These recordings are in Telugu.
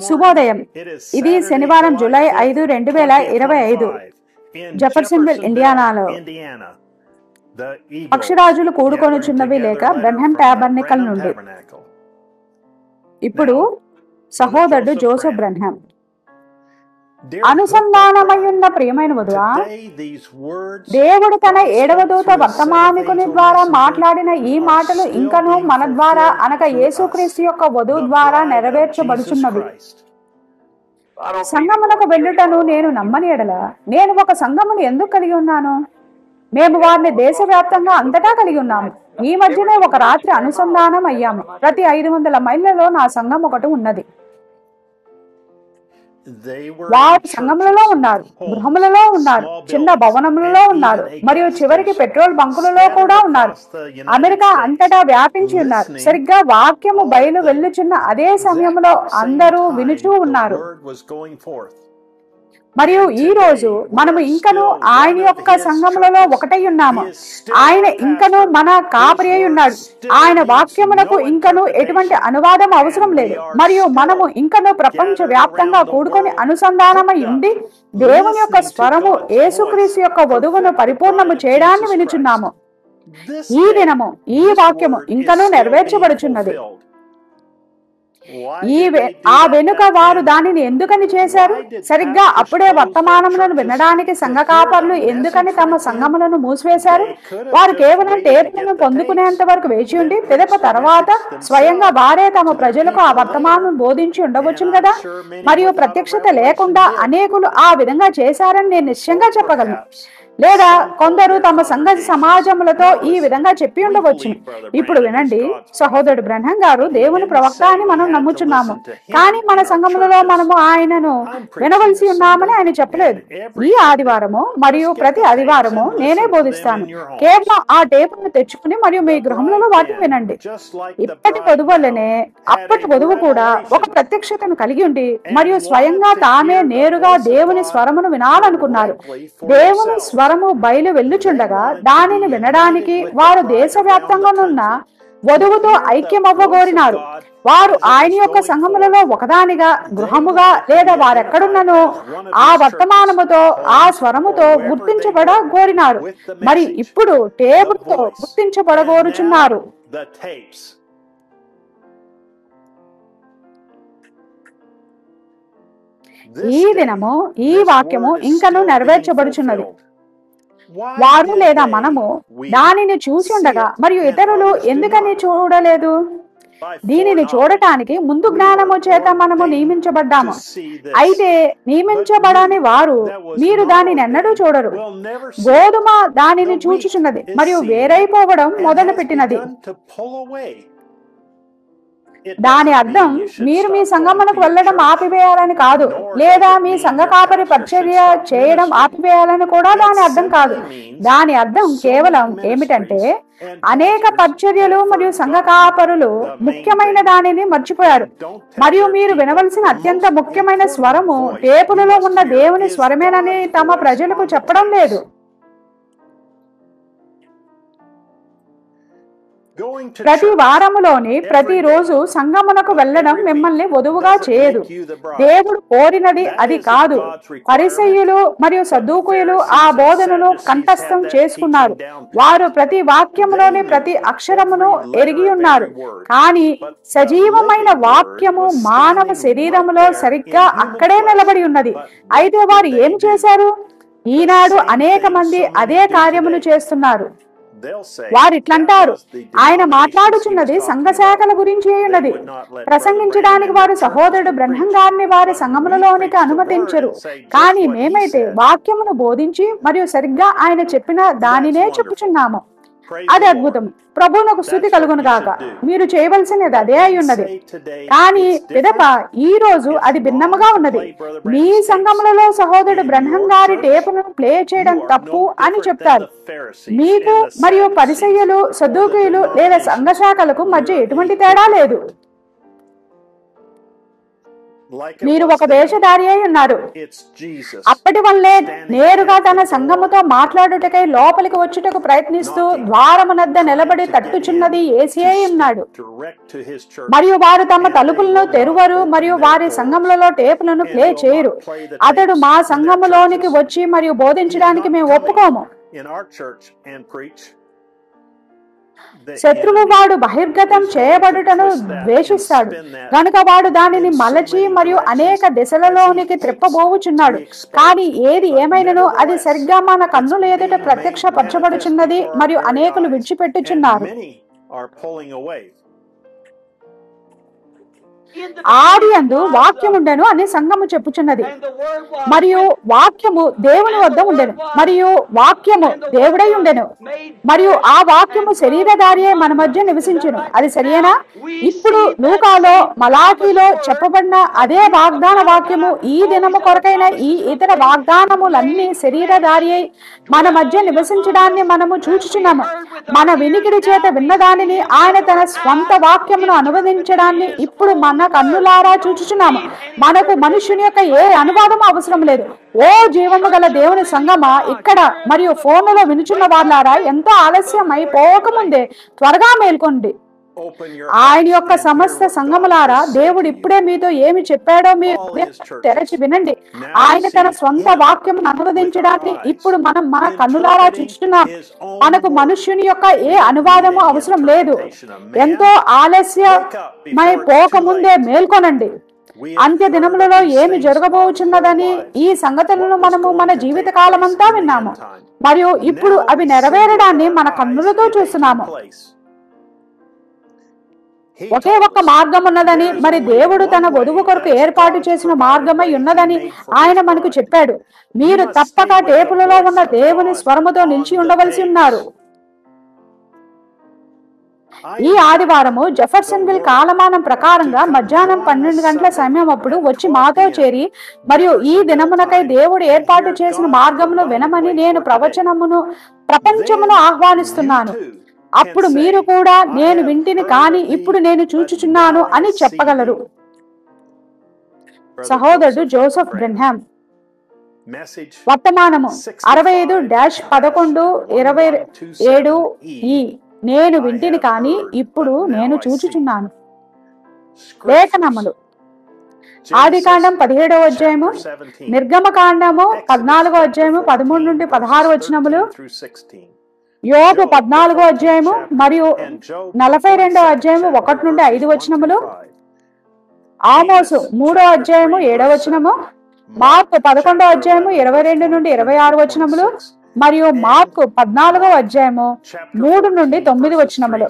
శుభోదయం. ఇది శనివారం జూలై 5, 2025 జెఫర్సన్విల్, ఇండియానాలో పక్షిరాజులు కూడుకొనుచున్నవి లేక బ్రన్హమ్ టాబర్నికల్ నుండి. ఇప్పుడు సహోదరుడు జోసెఫ్ బ్రన్హమ్. అనుసంధానమయ్యున్న ప్రియమైన వధువా, దేవుడు తన 7వ దూత వర్తమానికుని ద్వారా మాట్లాడిన ఈ మాటలు ఇంకనూ మన ద్వారా అనగా యేసుక్రీస్తు యొక్క వధువు ద్వారా నెరవేర్చబడుచున్నవి. సంగమునకు వెళ్ళుటను నేను నమ్మని ఎడల నేను ఒక సంఘమును ఎందుకు కలిగి ఉన్నాను? మేము వారిని దేశవ్యాప్తంగా అంతటా కలిగి ఉన్నాము. ఈ మధ్యనే ఒక రాత్రి అనుసంధానం అయ్యాము. ప్రతి 500 మైళ్ళలో నా సంఘం ఒకటి ఉన్నది. వారు సంఘములలో ఉన్నారు, గృహములలో ఉన్నారు, చిన్న భవనములలో ఉన్నారు, మరియు చివరికి పెట్రోల్ బంకులలో కూడా ఉన్నారు. అమెరికా అంతటా వ్యాపించి ఉన్నారు. సరిగ్గా వాక్యము బయలు వెళ్ళుచున్న అదే సమయంలో అందరూ వినుచూ ఉన్నారు. మరియు ఈ రోజు మనము ఇంకను ఆయన యొక్క సంఘములలో ఒకటై ఉన్నాము. ఆయన ఇంకను మన కాపరి అయి ఉన్నాడు. ఆయన వాక్యమునకు ఇంకను ఎటువంటి అనువాదం అవసరం లేదు. మరియు మనము ఇంకను ప్రపంచ వ్యాప్తంగా కూడుకొని అనుసంధానమై ఉండి దేవుని యొక్క స్వరము యేసుక్రీస్తు యొక్క వధువును పరిపూర్ణము చేయడాన్ని వినుచున్నాము. ఈ దినము ఈ వాక్యము ఇంకను నెరవేర్చబడుచున్నది. ఆ వెనుక వారు దానిని ఎందుకని చేశారు? సరిగ్గా అప్పుడే వర్తమానములను వినడానికి సంఘ కాపర్లు ఎందుకని తమ సంఘములను మూసివేశారు? వారు కేవలం టేపులను పొందుకునేంత వరకు వేచి ఉండి పిదప తర్వాత స్వయంగా వారే తమ ప్రజలకు ఆ వర్తమానం బోధించి ఉండవచ్చును కదా. మరియు ప్రత్యక్షత లేకుండా అనేకులు ఆ విధంగా చేశారని నేను నిశ్చయంగా చెప్పగలను. లేదా కొందరు తమ సంఘ సమాజములతో ఈ విధంగా చెప్పి ఉండవచ్చు. ఇప్పుడు వినండి, సహోదరుడు బ్రన్హమ్ గారు దేవుని ప్రవక్త అని మనం నమ్ముచున్నాము. కానీ మన సంఘములలో మనము ఆయనను వినవలసి ఉన్నామని ఆయన చెప్పలేదు. ఈ ఆదివారము మరియు ప్రతి ఆదివారము నేనే బోధిస్తాను. కేవలం ఆ టేపును తెచ్చుకుని మరియు మీ గృహములలో వాటిని వినండి. ఇప్పటి వధువులనే అప్పటి వధువు కూడా ఒక ప్రత్యక్షతను కలిగి ఉండి మరియు స్వయంగా తామే నేరుగా దేవుని స్వరమును వినాలనుకున్నారు. దేవుని స్వరము బయలు వెళ్ళుచుండగా దానిని వినడానికి వారు దేశవ్యాప్తంగానున్న వధువుతో ఐక్యమవ్వగోరినారు. వారు ఆయన యొక్క సంఘములలో ఒకదానిగా, గృహముగా లేదా వారెక్కడున్ననో ఆ వర్తమానముతో ఆ స్వరముతో గుర్తించబడగోరినారు. మరి ఇప్పుడు టేబుల్తో గుర్తించబడగోరుచున్నారు. ఈ దినము ఈ వాక్యము ఇంకను నెరవేర్చబడుచున్నది. వారు లేదా మనము దానిని చూసి ఉండగా మరియు ఇతరులు ఎందుకని చూడలేదు? దీనిని చూడటానికి ముందు జ్ఞానము చేత మనము నియమించబడ్డాము. అయితే నియమించబడని వారు మీరు దానిని ఎన్నడూ చూడరు. గోధుమ దానిని చూచుచున్నది మరియు వేరైపోవడం మొదలు పెట్టినది. దాని అర్థం మీరు మీ సంఘమునకు వెళ్ళడం ఆపివేయాలని కాదు, లేదా మీ సంఘ కాపరి పరిచర్య చేయడం ఆపివేయాలని కూడా దాని అర్థం కాదు. దాని అర్థం కేవలం ఏమిటంటే అనేక పరిచర్యలు మరియు సంఘ కాపరులు ముఖ్యమైన దానిని మర్చిపోయారు. మరియు మీరు వినవలసిన అత్యంత ముఖ్యమైన స్వరము టేపులలో ఉన్న దేవుని స్వరమేనని తమ ప్రజలకు చెప్పడం లేదు. ప్రతి వారములోని ప్రతిరోజు సంగమునకు వెళ్ళడం మిమ్మల్ని వధువుగా చేయదు. దేవుడు కోరినది అది కాదు. పరిసయ్యులు మరియు సద్దూకుయులు ఆ బోధనను కంఠస్థం చేసుకున్నారు. వారు ప్రతి వాక్యములోని ప్రతి అక్షరమును ఎరిగి ఉన్నారు. కానీ సజీవమైన వాక్యము మానవ శరీరములో సరిగ్గా అక్కడే నిలబడి ఉన్నది. అయితే వారు ఏం చేశారు? ఈనాడు అనేక మంది అదే కార్యమును చేస్తున్నారు. వారు ఇట్లంటారు, ఆయన మాట్లాడుచున్నది సంఘ శాఖల గురించి ఉన్నది. ప్రసంగించడానికి వారు సహోదరుడు బ్రన్హమ్ గారిని వారి సంఘములలోనికి అనుమతించరు. కానీ మేమైతే వాక్యమును బోధించి మరియు సరిగ్గా ఆయన చెప్పిన దానినే చెప్పుచున్నాము. అది అద్భుతం. ప్రభువునకు స్తుతి కలుగును గాక. మీరు చేయవలసినది అదే అయి ఉన్నది. కానీ పిదప ఈ రోజు అది భిన్నముగా ఉన్నది. మీ సంఘములలో సహోదరుడు బ్రన్హమ్ గారి టేపును ప్లే చేయడం తప్పు అని చెప్తారు. మీకు మరియు పరిసయ్యులు, సద్దూకీయులు లేదా సంఘ శాఖలకు మధ్య ఎటువంటి తేడా లేదు. మీరు ఒక వేషధారి అయి ఉన్నారు. it's Jesus అప్పటి వల్లే నేరుగా తన సంఘముతో మాట్లాడుటకై లోపలికి వచ్చుటకు ప్రయత్నిస్తూ ద్వారమునద్ద నిలబడి తట్టుచున్నది యేసే ఉన్నాడు. direct to his church. మరియు వారు తమ తలుపులను తెరువరు మరియు వారి సంఘములలో టేపులను ప్లే చేయరు. అతడు మా సంఘములోనికి వచ్చి మరియు బోధించడానికి మేము ఒప్పుకోము. In our church and preach. శత్రువు వాడు బహిర్గతం చేయబడుటను ద్వేషిస్తాడు గనుక వాడు దానిని మలచి మరియు అనేక దిశలలోనికి త్రిప్పబోవుచున్నాడు. కానీ ఏది ఏమైనను అది సరిగ్గా మన కన్నుల ఎదుట ప్రత్యక్షపరచబడుచున్నది మరియు అనేకులు విడిచిపెట్టుచున్నారు. Many are pulling away. ఆది అందు వాక్యముండెను అని సంఘము చెప్పుచున్నది. మరియు వాక్యము దేవుని వద్ద ఉండెను మరియు వాక్యము దేవుడై ఉండెను మరియు ఆ వాక్యము శరీరధారి అయి మన మధ్య నివసించెను. అది సరియేనా? ఇప్పుడు లూకాలో మలాకీలో చెప్పబడిన అదే వాగ్దాన వాక్యము ఈ దినము కొరకైన ఈ ఇతర వాగ్దానములన్నీ శరీరధారి అయి మన మధ్య నివసించడాన్ని మనము చూచుచున్నాము. మన వినికిడి చేత విన్నదానిని ఆయన తన స్వంత వాక్యమును అనువదించడాన్ని ఇప్పుడు మన కన్నులారా చూచుచున్నాము. మనకు మనుషుని యొక్క ఏ అనువాదం అవసరం లేదు. ఓ జీవము గల దేవుని సంగమా, ఇక్కడ మరియు ఫోన్లలో వినుచున్న వాళ్ళారా, ఎంతో ఆలస్యం అయిపోకముందే త్వరగా మేల్కొండి. ఆయన యొక్క సమస్త సంఘములారా, దేవుడు ఇప్పుడే మీతో ఏమి చెప్పాడో మీరు తెరచి వినండి. ఆయన తన స్వంత వాక్యమును అనువదించడాన్ని ఇప్పుడు మనం మన కన్నులారా చూస్తున్నాం. మనకు మనుష్యుని యొక్క ఏ అనువాదము అవసరం లేదు. ఎంతో ఆలస్యమై పోకముందే మేల్కొనండి. అంత్య దినములలో ఏమి జరగబోచున్నదని ఈ సంగతులను మనము మన జీవిత కాలమంతా విన్నాము మరియు ఇప్పుడు అవి నెరవేరడాన్ని మన కన్నులతో చూస్తున్నాము. ఒకే ఒక్క మార్గం ఉన్నదని, మరి దేవుడు తన వధువు కొరకు ఏర్పాటు చేసిన మార్గమై ఉన్నదని ఆయన మనకు చెప్పాడు. మీరు తప్పక టేపులలో ఉన్న దేవుని స్వరముతో నిలిచి ఉండవలసి ఉన్నారు. ఈ ఆదివారము జెఫర్సన్విల్ కాలమానం ప్రకారంగా మధ్యాహ్నం 12 గంటల సమయం అప్పుడు వచ్చి మాతో చేరి మరియు ఈ దినమునకై దేవుడు ఏర్పాటు చేసిన మార్గమును వినమని నేను ప్రపంచమును ఆహ్వానిస్తున్నాను. అప్పుడు మీరు కూడా నేను వింటిని కానీ ఇప్పుడు నేను చూచుచున్నాను అని చెప్పగలరు. సహోదరుడు జోసెఫ్ బ్రెన్హామ్. వర్తమానము 65-11-27 నేను వింటిని కానీ ఇప్పుడు నేను చూచుచున్నాను. లేఖనములు ఆదికాండం 17వ అధ్యాయము, నిర్గమకాండము 14వ అధ్యాయము 13-16 వచనములు, యోబు 14వ అధ్యాయము మరియు 42వ అధ్యాయము 1-5 వచనములు, ఆమోసు 3వ అధ్యాయము 7వ వచనము, మార్కు 11వ అధ్యాయము 22-26 వచనములు మరియు మార్కు 14వ అధ్యాయము 3-9 వచనములు,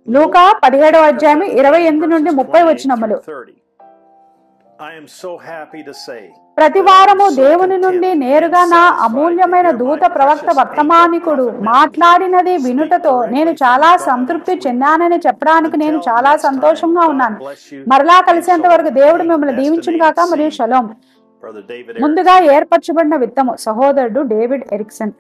లూకా 17వ అధ్యాయము 28-30 వచనములు. ప్రతి వారము దేవుని నుండి నేరుగా నా అమూల్యమైన దూత ప్రవక్త వర్తమానికుడు మాట్లాడినది వినుటతో నేను చాలా సంతృప్తి చెందానని చెప్పడానికి నేను చాలా సంతోషంగా ఉన్నాను. మరలా కలిసేంత వరకు దేవుడు మిమ్మల్ని దీవించును గాక. మరియు షలోం. ముందుగా ఏర్పరచబడిన విత్తము. సహోదరుడు డేవిడ్ ఎరిక్సన్.